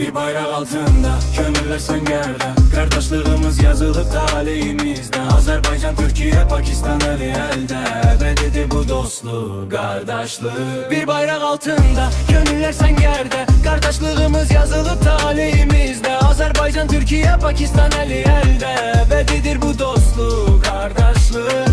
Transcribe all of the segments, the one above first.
Bir bayrak altında, gönüller sengerde. Kardeşliğimiz yazılıp talihimizde. Azerbaycan, Türkiye, Pakistan eli elde. Ebedidir bu dostluk, kardeşlik. Bir bayrak altında, gönüller sengerde. Kardeşliğimiz yazılıp talihimizde. Azerbaycan, Türkiye, Pakistan eli elde. Ebedidir bu dostluk, kardeşlik.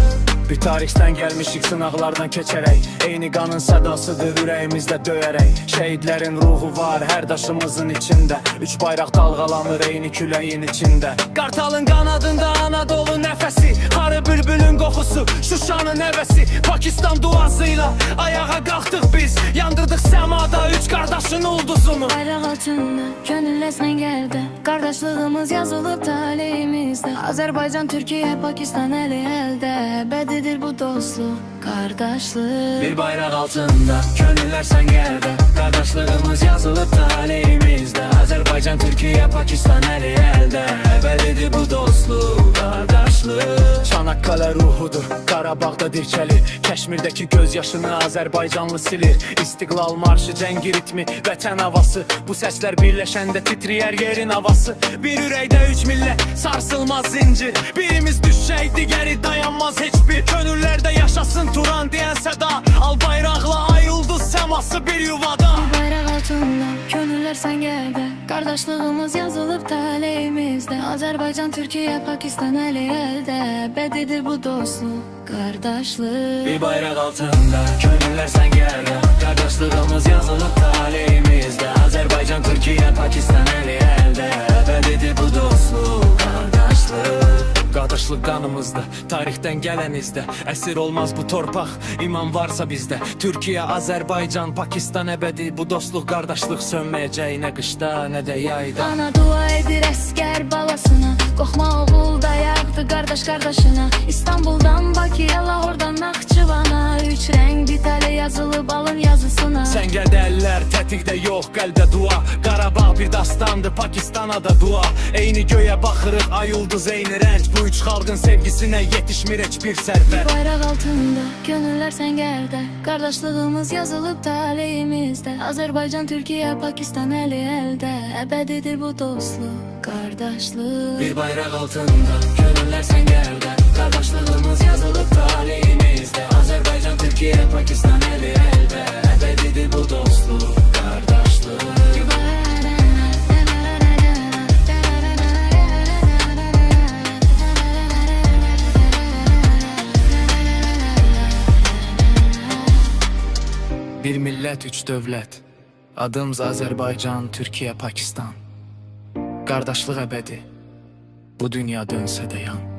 Bir tarixdən gəlmişik sınaqlardan keçərək. Eyni qanın sədasıdır ürəyimizdə döyərək. Şəhidlərin ruhu var hər daşımızın içində. Üç bayraq dalğalanır eyni küləyin içində. Qartalın qanadında Anadolu nəfəsi, Xarı bülbülün qoxusu, Şuşanın nəvəsi. Pakistan duasıyla ayağa qalxdıq biz. Yandırdıq səmada üç qardaşın ulduzunu. Bayraq altında, gönüller səngərdə. Qardaşlığımız yazılıb talihimizdə. Azərbaycan, Türkiyə, Pakistan eli əldə. Ebedidir bu dostluq, qardaşlıq. Bir bayrak altında, gönüller sengerde. Kardeşliğimiz yazılıp talihimizde. Azerbaycan, Türkiye, Pakistan eli elde. Ebedidir bu dostluk, kardeşlik. Çanakkale ruhudur, Qarabağda dirçəlir. Kəşmirdəki göz yaşını Azərbaycanlı silir. İstiqlal marşı, cəngi ritmi, vətən havası. Bu səslər birləşəndə titriyər yerin havası. Bir ürəkdə üç millət, sarsılmaz zincir. Birimiz düşsək, digəri dayanmaz heç bir. Könüllərdə yaşasın Turan deyən səda. Al bayraqla ay ulduz səması bir yuvada. Bir bayraq altında, gönüller səngərdə. Qardaşlığımız yazılıb talihimizdə. Azərbaycan, Türkiyə, Pakistan eli əldə. Ebedidir bu dostluq, qardaşlıq. Bir bayrak altında, gönüller sengerde. Kardeşliğimiz yazılıp talihimizde. Azerbaycan, Türkiye, Pakistan eli elde. Ebedidir bu dostluk, kardeşlik. Qardaşlıq qanımızda, tarixdən gələnizdə. Əsir olmaz bu torpaq, iman varsa bizdə. Türkiyə, Azərbaycan, Pakistan əbədi. Bu dostluq, qardaşlıq sönməyəcək nə qışda, nə də yayda. Ana dua edir əskər balasına. Qorxma oğul dayaqdı qardaş qardaşına. İstanbuldan Bakıya, Lahordan Naxçıvana. Üç rəng bitəli yazılıb alın yazısına. Səngərdə əllər, tətikdə yox, qəlbdə dua. Qarabağ bir dastandır, Pakistana da dua. Eyni göyə baxırıq, ay ulduz eyni rəng. Bu üç xalqın sevgisinə yetişmir heç bir sərvət. Bir bayraq altında, gönüller səngərdə. Qardaşlığımız yazılıb talihimizdə. Azərbaycan, Türkiyə, Pakistan eli əldə. Ebedidir bu dostluq, qardaşlıq. Bir bayrak altında, gönüller sengerde. Kardeşliğimiz yazılıp talihimizde. Azerbaycan, Türkiye, Pakistan eli elde. Ebedidir bu dostluk, kardeşlik. Bir millət, üç dövlət. Adımız Azərbaycan, Türkiyə, Pakistan. Qardaşlıq əbədi. Bu dünya dönsə də yan.